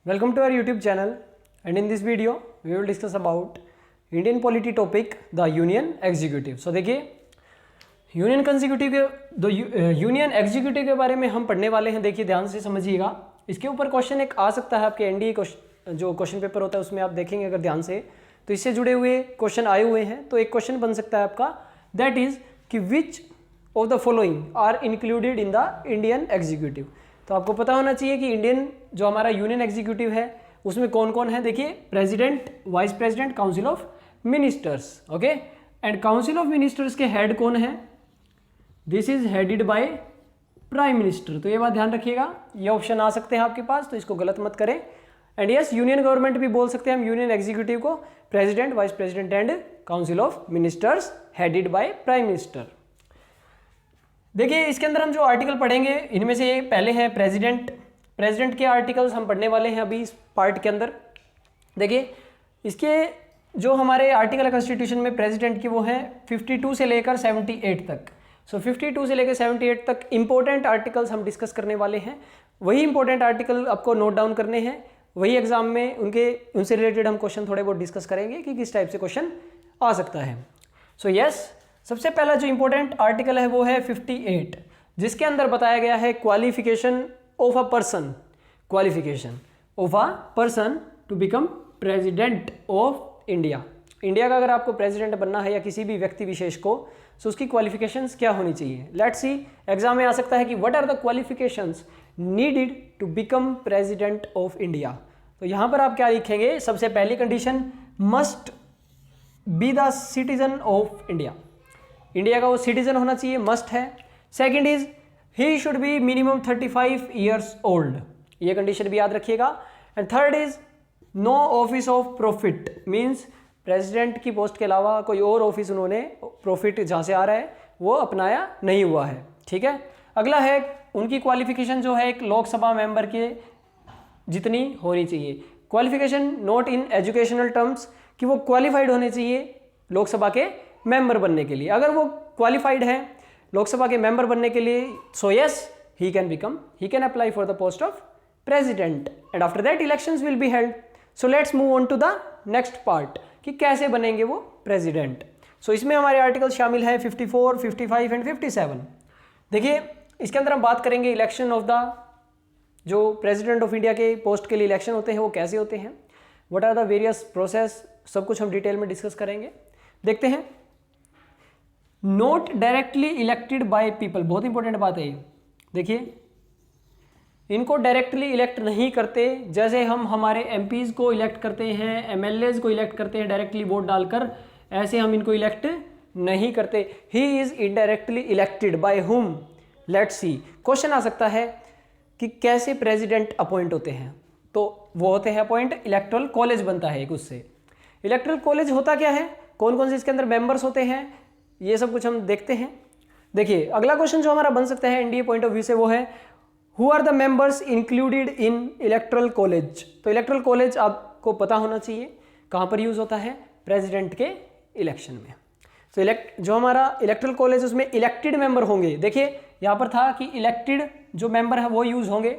Welcome to our YouTube channel, and in this video we will discuss about Indian polity topic the Union Executive. So देखिए union executive के बारे में हम पढ़ने वाले हैं। देखिए ध्यान से समझिएगा, इसके ऊपर क्वेश्चन एक आ सकता है आपके एनडीए जो क्वेश्चन पेपर होता है उसमें आप देखेंगे अगर ध्यान से, तो इससे जुड़े हुए क्वेश्चन आए हुए हैं। तो एक क्वेश्चन बन सकता है आपका, दैट इज कि which of the following are included in the Indian executive. तो आपको पता होना चाहिए कि इंडियन जो हमारा यूनियन एग्जीक्यूटिव है उसमें कौन कौन है। देखिए president, vice president, council of ministers, okay. And council of ministers के हेड कौन है? This is headed by prime minister. तो ये बात ध्यान रखिएगा, ये ऑप्शन आ सकते हैं आपके पास, तो इसको गलत मत करें। एंड यस, यूनियन गवर्नमेंट भी बोल सकते हैं हम यूनियन एग्जीक्यूटिव को, president, vice president and council of ministers headed by prime minister. देखिए इसके अंदर हम जो आर्टिकल पढ़ेंगे इनमें से ये पहले हैं प्रेसिडेंट के आर्टिकल्स हम पढ़ने वाले हैं अभी इस पार्ट के अंदर। देखिए इसके जो हमारे आर्टिकल है कॉन्स्टिट्यूशन में प्रेसिडेंट की वो हैं 52 से लेकर 78 तक। सो 52 से लेकर 78 तक इंपॉर्टेंट आर्टिकल्स हम डिस्कस करने वाले हैं। वही इंपॉर्टेंट आर्टिकल आपको नोट डाउन करने हैं, वही एग्जाम में उनसे रिलेटेड हम क्वेश्चन थोड़े बहुत डिस्कस करेंगे कि किस टाइप से क्वेश्चन आ सकता है। सो यस, सबसे पहला जो इंपॉर्टेंट आर्टिकल है वो है 58, जिसके अंदर बताया गया है qualification of a person to become president of India. India का अगर आपको प्रेसिडेंट बनना है या किसी भी व्यक्ति विशेष को, तो उसकी क्वालिफिकेशंस क्या होनी चाहिए। लेट्स सी, एग्जाम में आ सकता है कि what are the qualifications needed to become president of India. तो यहाँ पर आप क्या लिखेंगे? सबसे पहली condition, must be the citizen of India. India का वो सिटीजन होना चाहिए, मस्ट है। Second is he should be minimum 35 years old, ये कंडीशन भी याद रखिएगा। And third is no office of profit, means president की पोस्ट के अलावा कोई और ऑफिस उन्होंने प्रॉफिट जहाँ से आ रहा है वो अपनाया नहीं हुआ है, ठीक है। अगला है उनकी क्वालिफिकेशन जो है एक लोकसभा मेंबर के जितनी होनी चाहिए। Qualification not in educational terms, कि वो क्वालिफाइड होने चाहिए लोकसभा के मेंबर बनने के लिए। अगर वो क्वालिफाइड है लोकसभा के मेंबर बनने के लिए, so yes he can apply for the post of president and after that elections will be held. So let's move on to the next part कि कैसे बनेंगे वो प्रेसिडेंट। सो इसमें हमारे आर्टिकल शामिल हैं 54, 55 एंड 57। देखिए इसके अंदर हम बात करेंगे इलेक्शन ऑफ द जो प्रेसिडेंट ऑफ इंडिया के पोस्ट के लिए इलेक्शन होते हैं वो कैसे होते हैं, what are the various process, सब कुछ हम डिटेल में डिस्कस करेंगे। देखते हैं, not directly elected by people, बहुत इंपॉर्टेंट बात है ये। देखिए इनको डायरेक्टली इलेक्ट नहीं करते, जैसे हम हमारे एमपीज को इलेक्ट करते हैं, एमएलएज को इलेक्ट करते हैं डायरेक्टली वोट डालकर, ऐसे हम इनको इलेक्ट नहीं करते। He is indirectly elected by whom. Let's see, question आ सकता है कि कैसे प्रेसिडेंट अपॉइंट होते हैं। तो वो होते हैं अपॉइंट, इलेक्टोरल कॉलेज बनता है एक उससे। इलेक्टोरल कॉलेज होता क्या है, कौन कौन से इसके अंदर मेंबर्स होते हैं, ये सब कुछ हम देखते हैं। देखिए अगला क्वेश्चन जो हमारा बन सकता है एनडीए पॉइंट ऑफ व्यू से वो है, who are the members included in electoral college. तो इलेक्टोरल कॉलेज आपको पता होना चाहिए कहाँ पर यूज होता है, प्रेसिडेंट के इलेक्शन में। तो जो हमारा इलेक्टोरल कॉलेज उसमें इलेक्टेड मेंबर होंगे। देखिए यहाँ पर था कि इलेक्टेड जो मेंबर है वो यूज होंगे,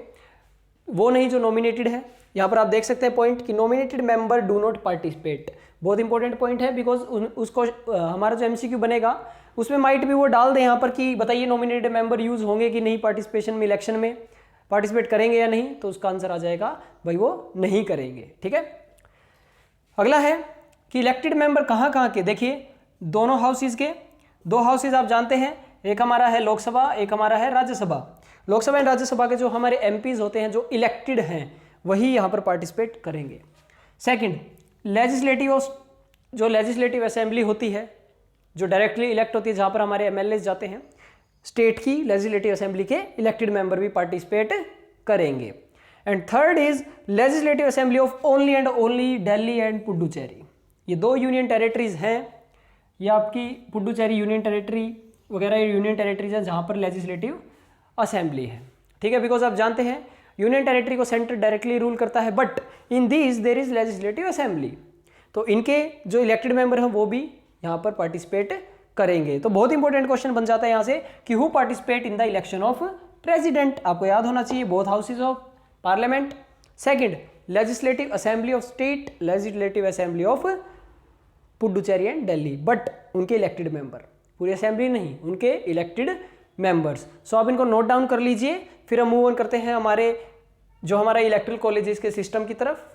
वो नहीं जो नॉमिनेटेड है। यहाँ पर आप देख सकते हैं पॉइंट कि nominated member do not participate, बहुत इंपॉर्टेंट पॉइंट है, बिकॉज उसको हमारा जो एमसीक्यू बनेगा उसमें माइट भी वो डाल दें यहाँ पर कि बताइए नॉमिनेटेड मेंबर यूज होंगे कि नहीं पार्टिसिपेशन में, इलेक्शन में पार्टिसिपेट करेंगे या नहीं, तो उसका आंसर आ जाएगा भाई वो नहीं करेंगे, ठीक है। अगला है कि इलेक्टेड मेंबर कहाँ कहाँ के। देखिए दोनों हाउसेज के, दो हाउसेज आप जानते हैं, एक हमारा है लोकसभा, एक हमारा है राज्यसभा। लोकसभा एंड राज्यसभा के जो हमारे एमपीज होते हैं जो इलेक्टेड हैं वही यहाँ पर पार्टिसिपेट करेंगे। सेकंड, लेजिस्लेटिव असेंबली होती है जो डायरेक्टली इलेक्ट होती है, जहाँ पर हमारे एमएलएज जाते हैं, स्टेट की लेजिस्लेटिव असेंबली के इलेक्टेड मेंबर भी पार्टिसिपेट करेंगे। And third is legislative assembly of only and only Delhi and Puducherry. ये दो यूनियन टेरिटरीज हैं, ये आपकी पुडुचेरी यूनियन टेरिटरी वगैरह यूनियन टेरिटरीज हैं जहाँ पर लेजिस्लेटिव असेंबली है, ठीक है। बिकॉज आप जानते हैं यूनियन टेरिटरी को सेंटर डायरेक्टली रूल करता है, but in this there is legislative assembly. तो इनके जो इलेक्टेड मेंबर हैं वो भी यहाँ पर पार्टिसिपेट करेंगे। तो बहुत इंपॉर्टेंट क्वेश्चन बन जाता है यहाँ से कि who participate in the election of president. आपको याद होना चाहिए both houses of parliament. Second, legislative assembly of state, legislative assembly of Puducherry and Delhi, but उनके इलेक्टेड मेंबर, पूरी असेंबली नहीं, उनके इलेक्टेड मेंबर्स। सो आप इनको नोट डाउन कर लीजिए, फिर हम मूव ऑन करते हैं हमारा इलेक्टोरल कॉलेजेस के सिस्टम की तरफ।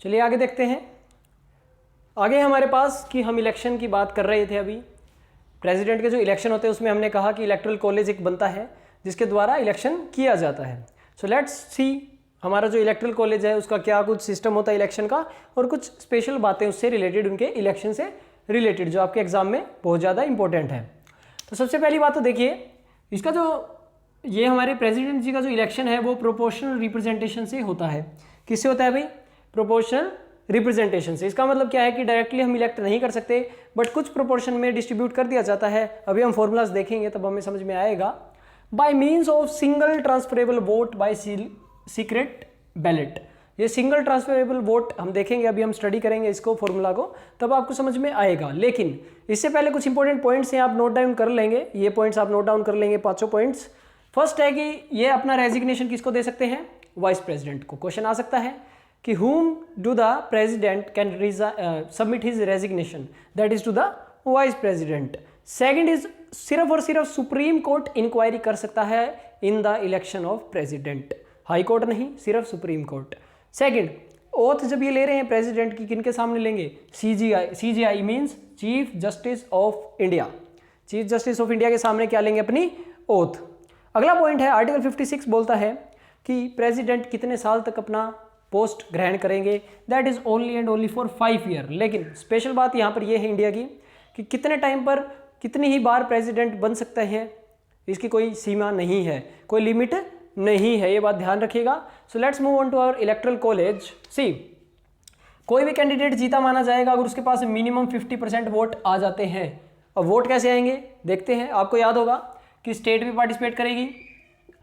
चलिए आगे देखते हैं। आगे हमारे पास कि हम इलेक्शन की बात कर रहे थे अभी, प्रेसिडेंट के जो इलेक्शन होते हैं उसमें हमने कहा कि इलेक्टोरल कॉलेज एक बनता है जिसके द्वारा इलेक्शन किया जाता है। सो लेट्स सी हमारा जो इलेक्टोरल कॉलेज है उसका क्या कुछ सिस्टम होता है इलेक्शन का, और कुछ स्पेशल बातें उससे रिलेटेड, उनके इलेक्शन से रिलेटेड, जो आपके एग्जाम में बहुत ज़्यादा इंपॉर्टेंट है। तो सबसे पहली बात तो देखिए, इसका जो ये हमारे प्रेसिडेंट जी का जो इलेक्शन है वो प्रोपोर्शनल रिप्रेजेंटेशन से होता है। किससे होता है भाई? प्रोपोर्शनल रिप्रेजेंटेशन से। इसका मतलब क्या है कि डायरेक्टली हम इलेक्ट नहीं कर सकते, बट कुछ प्रोपोर्शन में डिस्ट्रीब्यूट कर दिया जाता है। अभी हम फॉर्मूलाज देखेंगे तब हमें समझ में आएगा। By means of single transferable vote by secret ballot. ये सिंगल ट्रांसफरेबल वोट हम देखेंगे, अभी हम स्टडी करेंगे इसको फॉर्मूला को, तब आपको समझ में आएगा। लेकिन इससे पहले कुछ इंपॉर्टेंट पॉइंट्स हैं, आप नोट डाउन कर लेंगे। ये पॉइंट्स आप नोट डाउन कर लेंगे, 5 पॉइंट्स। फर्स्ट है कि ये अपना रेजिग्नेशन किसको दे सकते हैं? वाइस प्रेसिडेंट को। क्वेश्चन आ सकता है कि whom do the president can submit his resignation, that is to the vice president. Second is सिर्फ और सिर्फ सुप्रीम कोर्ट इंक्वायरी कर सकता है in the election of president, high court नहीं, सिर्फ सुप्रीम कोर्ट। सेकंड, ओथ जब ये ले रहे हैं प्रेसिडेंट की, किनके सामने लेंगे? CJI means chief justice of India. Chief justice of India के सामने क्या लेंगे? अपनी ओथ। अगला पॉइंट है आर्टिकल 56 बोलता है कि प्रेसिडेंट कितने साल तक अपना पोस्ट ग्रहण करेंगे? That is only and only for 5 year. लेकिन स्पेशल बात यहाँ पर यह है इंडिया की कि कितने टाइम पर कितनी ही बार प्रेसिडेंट बन सकते हैं, इसकी कोई सीमा नहीं है, कोई लिमिट नहीं है, ये बात ध्यान रखिएगा। So let's move on to our electoral college. See, कोई भी कैंडिडेट जीता माना जाएगा अगर उसके पास मिनिमम 50% वोट आ जाते हैं। अब वोट कैसे आएंगे देखते हैं। आपको याद होगा कि स्टेट भी पार्टिसिपेट करेगी,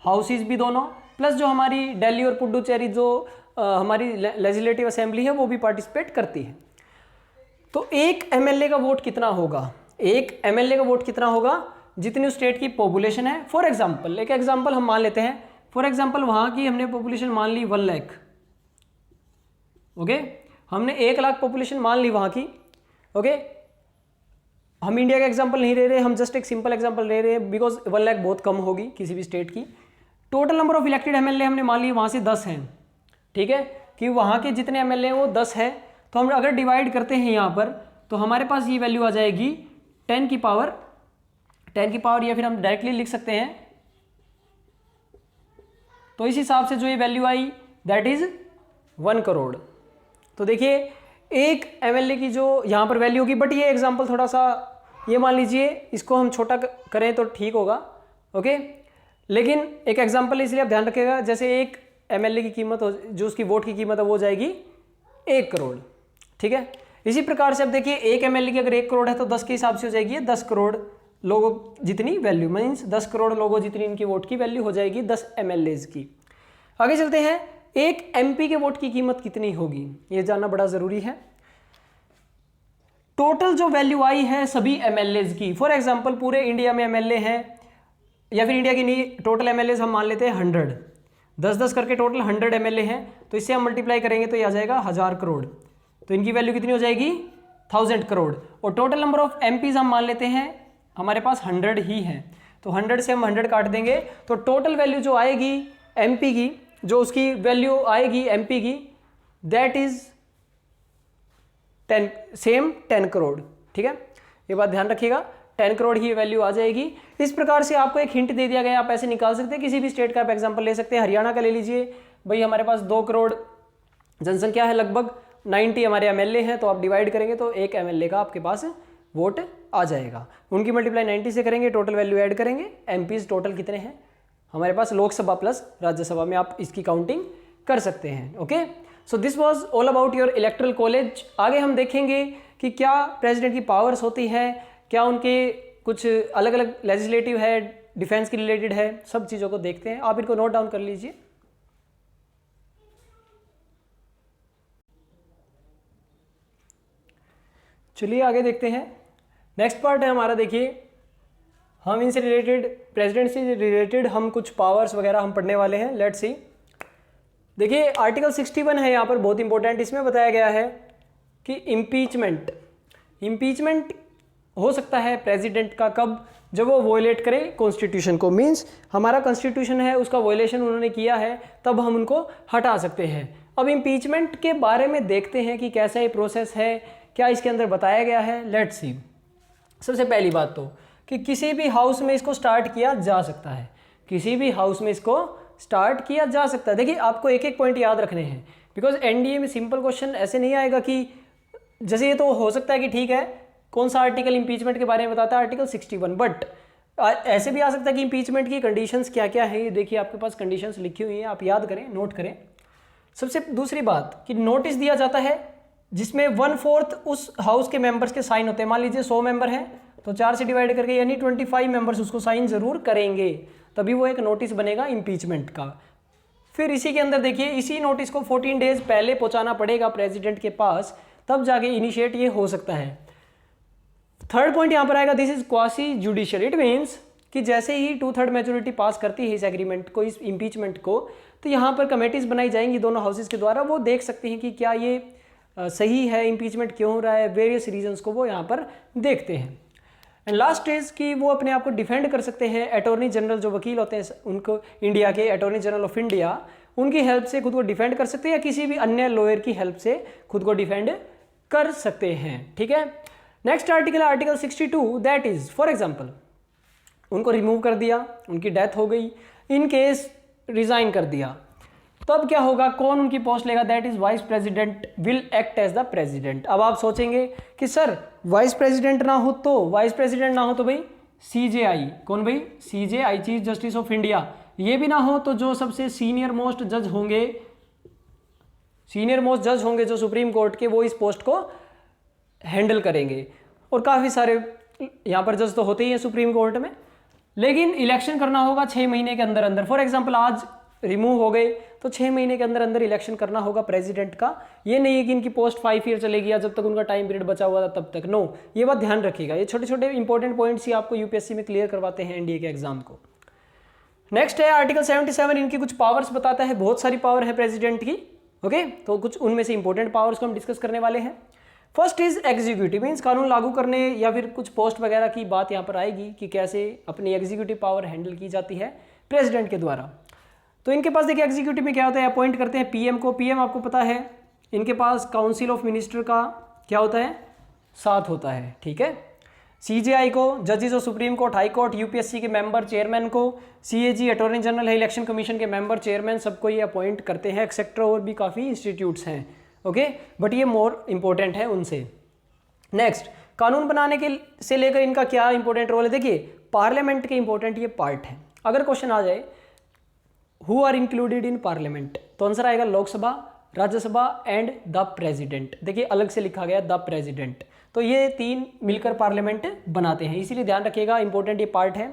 हाउसेज भी दोनों, प्लस जो हमारी दिल्ली और पुडुचेरी जो हमारी लेजिस्लेटिव असेंबली है वो भी पार्टिसिपेट करती है। तो एक एमएलए का वोट कितना होगा? एक एमएलए का वोट कितना होगा? जितनी उस स्टेट की पॉपुलेशन है। फॉर एग्जांपल, एक एग्जांपल हम मान लेते हैं। फॉर एग्जांपल वहाँ की हमने पॉपुलेशन मान ली 1 लाख। ओके, हमने 1 लाख पॉपुलेशन मान ली वहाँ की। ओके, हम इंडिया का एग्जाम्पल नहीं ले रहे, हम जस्ट एक सिंपल एग्जाम्पल ले रहे हैं बिकॉज 1 लाख बहुत कम होगी किसी भी स्टेट की। Total number of elected MLA हमने मान ली वहाँ से 10 हैं। ठीक है, कि वहाँ के जितने एमएलए हैं वो 10 है। तो हम अगर डिवाइड करते हैं यहाँ पर तो हमारे पास ये वैल्यू आ जाएगी 10 की पावर, या फिर हम डायरेक्टली लिख सकते हैं। तो इस हिसाब से जो ये value I that is 1 crore. तो देखिए एक एमएलए की जो यहाँ पर वैल्यू होगी, बट ये एग्जाम्पल थोड़ा सा, ये मान लीजिए इसको हम छोटा करें तो ठीक होगा। ओके, लेकिन एक एग्जाम्पल इसलिए आप ध्यान रखिएगा, जैसे एक एमएलए की कीमत हो, जो उसकी वोट की कीमत है वो जाएगी 1 करोड़। ठीक है, इसी प्रकार से अब देखिए एक एमएलए की अगर 1 करोड़ है तो 10 के हिसाब से हो जाएगी 10 करोड़ लोगों जितनी वैल्यू, मीन्स 10 करोड़ लोगों जितनी इनकी वोट की वैल्यू हो जाएगी 10 एमएलएज की। आगे चलते हैं, एक एमपी के वोट की कीमत कितनी होगी ये जानना बड़ा जरूरी है। टोटल जो वैल्यू आई है सभी एमएलएज की, फॉर एग्जांपल पूरे इंडिया में एमएलए हैं, या फिर इंडिया की नहीं, टोटल एमएलएज हम मान लेते हैं 100, 10-10 करके टोटल 100 एमएलए हैं। तो इससे हम मल्टीप्लाई करेंगे तो ये आ जाएगा 1000 करोड़। तो इनकी वैल्यू कितनी हो जाएगी? 1000 करोड़। और टोटल नंबर ऑफ एमपीज हम मान लेते हैं हमारे पास 100 ही है, तो 100 से हम 100 काट देंगे तो टोटल वैल्यू जो आएगी एमपी की, जो उसकी वैल्यू आएगी एमपी की, दैट इज 10 करोड़। ठीक है, ये बात ध्यान रखिएगा, 10 करोड़ ही वैल्यू आ जाएगी। इस प्रकार से आपको एक हिंट दे दिया गया, आप ऐसे निकाल सकते हैं। किसी भी स्टेट का आप एग्जांपल ले सकते हैं। हरियाणा का ले लीजिए भाई, हमारे पास 2 करोड़ जनसंख्या है, लगभग 90 हमारे एमएलए हैं, तो आप डिवाइड करेंगे तो एक एमएलए का आपके पास वोट आ जाएगा। उनकी मल्टीप्लाई 90 से करेंगे, टोटल वैल्यू ऐड करेंगे, एमपीज टोटल कितने हैं हमारे पास, लोकसभा प्लस राज्यसभा में आप इसकी काउंटिंग कर सकते हैं। Okay, so this was all about your electoral college. आगे हम देखेंगे कि क्या प्रेसिडेंट की पावर्स होती है, क्या उनके कुछ अलग अलग लेजिस्लेटिव है, डिफेंस की रिलेटेड है, सब चीज़ों को देखते हैं। आप इनको नोट डाउन कर लीजिए। चलिए आगे देखते हैं। नेक्स्ट पार्ट है हमारा, देखिए हम इनसे रिलेटेड, प्रेसिडेंट से रिलेटेड हम कुछ पावर्स वगैरह हम पढ़ने वाले हैं। Let's see. देखिए आर्टिकल 61 है यहाँ पर बहुत इंपॉर्टेंट। इसमें बताया गया है कि इम्पीचमेंट हो सकता है प्रेसिडेंट का कब, जब वो वॉयलेट करे कॉन्स्टिट्यूशन को। मींस हमारा कॉन्स्टिट्यूशन है उसका वॉयलेशन उन्होंने किया है, तब हम उनको हटा सकते हैं। अब इम्पीचमेंट के बारे में देखते हैं कि कैसा ये प्रोसेस है, क्या इसके अंदर बताया गया है। Let's see. सबसे पहली बात तो कि किसी भी हाउस में इसको स्टार्ट किया जा सकता है, किसी भी हाउस में इसको स्टार्ट किया जा सकता है। देखिए आपको एक एक पॉइंट याद रखने हैं, बिकॉज एनडीए में सिंपल क्वेश्चन ऐसे नहीं आएगा कि जैसे ये तो हो सकता है कि ठीक है कौन सा आर्टिकल इम्पीचमेंट के बारे में बताता है, आर्टिकल 61, बट ऐसे भी आ सकता है कि इम्पीचमेंट की कंडीशंस क्या क्या है। ये देखिए आपके पास कंडीशंस लिखी हुई हैं, आप याद करें, नोट करें। सबसे दूसरी बात कि नोटिस दिया जाता है जिसमें 1/4 उस हाउस के मेंबर्स के साइन होते हैं। मान लीजिए 100 मेंबर हैं तो 4 से डिवाइड करके यानी 25 मेंबर्स उसको साइन जरूर करेंगे, तभी वो एक नोटिस बनेगा इम्पीचमेंट का। फिर इसी के अंदर देखिए इसी नोटिस को 14 डेज पहले पहुंचाना पड़ेगा प्रेसिडेंट के पास, तब जाके इनिशिएट ये हो सकता है। थर्ड पॉइंट यहाँ पर आएगा, this is quasi judicial. It means कि जैसे ही 2/3 मेजोरिटी पास करती है इस एग्रीमेंट को, इस इम्पीचमेंट को, तो यहाँ पर कमेटीज बनाई जाएंगी दोनों हाउसेज के द्वारा। वो देख सकते हैं कि क्या ये सही है, इम्पीचमेंट क्यों हो रहा है, वेरियस रीजंस को वो यहाँ पर देखते हैं। एंड लास्ट इज कि वो अपने आप को डिफेंड कर सकते हैं। अटॉर्नी जनरल जो वकील होते हैं उनको, इंडिया के अटॉर्नी जनरल ऑफ इंडिया, उनकी हेल्प से खुद को डिफेंड कर सकते हैं, या किसी भी अन्य लॉयर की हेल्प से खुद को डिफेंड कर सकते हैं। ठीक है। नेक्स्ट आर्टिकल है article 62, that is for example उनको रिमूव कर दिया, उनकी डेथ हो गई, इन केस रिजाइन कर दिया, तब क्या होगा, कौन उनकी पोस्ट लेगा, that is vice president will act as the president. अब आप सोचेंगे कि सर वाइस प्रेसिडेंट ना हो तो, वाइस प्रेसिडेंट ना हो तो भाई सीजेआई, कौन भाई, CJI chief justice of India, ये भी ना हो तो जो सबसे सीनियर मोस्ट जज होंगे जो सुप्रीम कोर्ट के, वो इस पोस्ट को हैंडल करेंगे। और काफ़ी सारे यहाँ पर जज तो होते ही हैं सुप्रीम कोर्ट में, लेकिन इलेक्शन करना होगा 6 महीने के अंदर अंदर। फॉर एग्जाम्पल आज रिमूव हो गए तो 6 महीने के अंदर अंदर इलेक्शन करना होगा प्रेसिडेंट का। ये नहीं है कि इनकी पोस्ट 5 ईयर चलेगी या जब तक उनका टाइम पीरियड बचा हुआ था तब तक, नो, ये बात ध्यान रखिएगा। ये छोटे छोटे इंपॉर्टेंट पॉइंट्स ही आपको यूपीएससी में क्लियर करवाते हैं एनडीए के एग्जाम को। नेक्स्ट है आर्टिकल 77, इनकी कुछ पावर्स बताता है, बहुत सारी पावर है प्रेसिडेंट की। ओके, तो कुछ उनमें से इंपॉर्टेंट पावर्स को हम डिस्कस करने वाले हैं। फर्स्ट इज एग्जीक्यूटिव, मीन्स कानून लागू करने या फिर कुछ पोस्ट वगैरह की बात यहाँ पर आएगी कि कैसे अपनी एग्जीक्यूटिव पावर हैंडल की जाती है प्रेसिडेंट के द्वारा। तो इनके पास देखिए एग्जीक्यूटिव में क्या होता है, अपॉइंट करते हैं पीएम को। पीएम आपको पता है इनके पास काउंसिल ऑफ मिनिस्टर का क्या होता है, 7 होता है। ठीक है। सीजेआई को, जजेस of supreme court, high court, UPSC के मेंबर चेयरमैन को, सीएजी अटॉर्नी जनरल है, इलेक्शन कमीशन के मेंबर चेयरमैन, सबको ये अपॉइंट करते हैं, एक्सेट्रा। और भी काफ़ी इंस्टीट्यूट्स हैं। ओके, बट ये मोर इंपॉर्टेंट है उनसे। नेक्स्ट, कानून बनाने के से लेकर इनका क्या इंपॉर्टेंट रोल है। देखिए पार्लियामेंट के इंपॉर्टेंट ये पार्ट है। अगर क्वेश्चन आ जाए who are included in parliament, तो आंसर आएगा Lok Sabha, Rajya Sabha and the president. देखिए अलग से लिखा गया द प्रेसिडेंट, तो ये 3 मिलकर पार्लियामेंट बनाते हैं, इसीलिए ध्यान रखिएगा, इंपॉर्टेंट ये पार्ट है।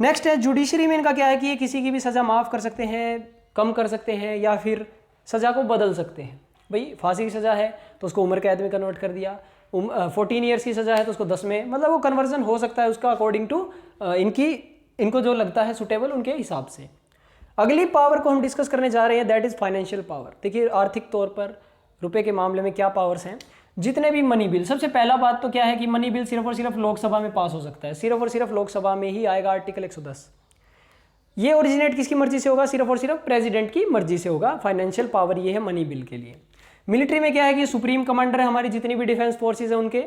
नेक्स्ट है जुडिशरी में इनका क्या है कि ये किसी की भी सज़ा माफ़ कर सकते हैं, कम कर सकते हैं, या फिर सज़ा को बदल सकते हैं। भाई फांसी की सज़ा है तो उसको उम्र कैद में कन्वर्ट कर दिया, 14 ईयर्स की सज़ा है तो उसको 10 में, मतलब वो कन्वर्जन हो सकता है उसका अकॉर्डिंग टू इनको जो लगता है सुटेबल उनके हिसाब से। अगली पावर को हम डिस्कस करने जा रहे हैं, दैट इज़ फाइनेंशियल पावर। देखिए आर्थिक तौर पर रुपए के मामले में क्या पावर्स हैं, जितने भी मनी बिल। सबसे पहला बात तो क्या है कि मनी बिल सिर्फ और सिर्फ लोकसभा में पास हो सकता है, सिर्फ और सिर्फ लोकसभा में ही आएगा, आर्टिकल 110। ये ओरिजिनेट किसकी मर्जी से होगा, सिर्फ और सिर्फ प्रेसिडेंट की मर्जी से होगा। फाइनेंशियल पावर ये है मनी बिल के लिए। मिलिट्री में क्या है कि सुप्रीम कमांडर है हमारी जितनी भी डिफेंस फोर्सेज है उनके।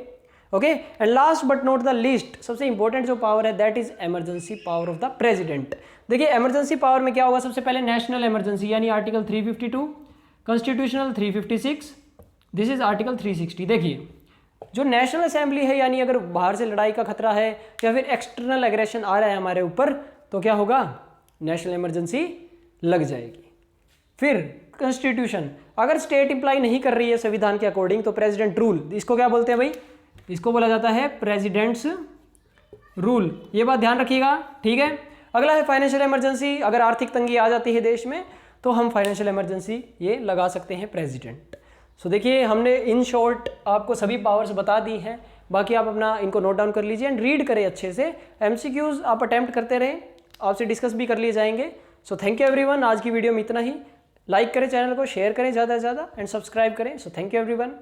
Okay, and last but not the least, सबसे इंपॉर्टेंट जो पावर है that is emergency power of the president. देखिए इमरजेंसी पावर में क्या होगा, सबसे पहले नेशनल इमरजेंसी यानी article 352, constitutional 356, this is article 360। देखिए जो नेशनल असेंबली है, यानी अगर बाहर से लड़ाई का खतरा है या फिर एक्सटर्नल एग्रेशन आ रहा है हमारे ऊपर, तो क्या होगा, नेशनल इमरजेंसी लग जाएगी। फिर कॉन्स्टिट्यूशन, अगर स्टेट इंप्लाई नहीं कर रही है संविधान के अकॉर्डिंग, तो प्रेसिडेंट रूल, इसको क्या बोलते हैं भाई, इसको बोला जाता है प्रेसिडेंट्स रूल। ये बात ध्यान रखिएगा, ठीक है। अगला है फाइनेंशियल इमरजेंसी, अगर आर्थिक तंगी आ जाती है देश में तो हम फाइनेंशियल इमरजेंसी ये लगा सकते हैं प्रेसिडेंट। सो देखिए हमने इन शॉर्ट आपको सभी पावर्स बता दी हैं, बाकी आप अपना इनको नोट डाउन कर लीजिए एंड रीड करें अच्छे से। एमसीक्यूज आप अटेम्प्ट करते रहें, आपसे डिस्कस भी कर लिए जाएंगे। सो थैंक यू एवरीवन, आज की वीडियो में इतना ही। लाइक करें चैनल को, शेयर करें ज़्यादा से ज़्यादा एंड सब्सक्राइब करें। So thank you everyone.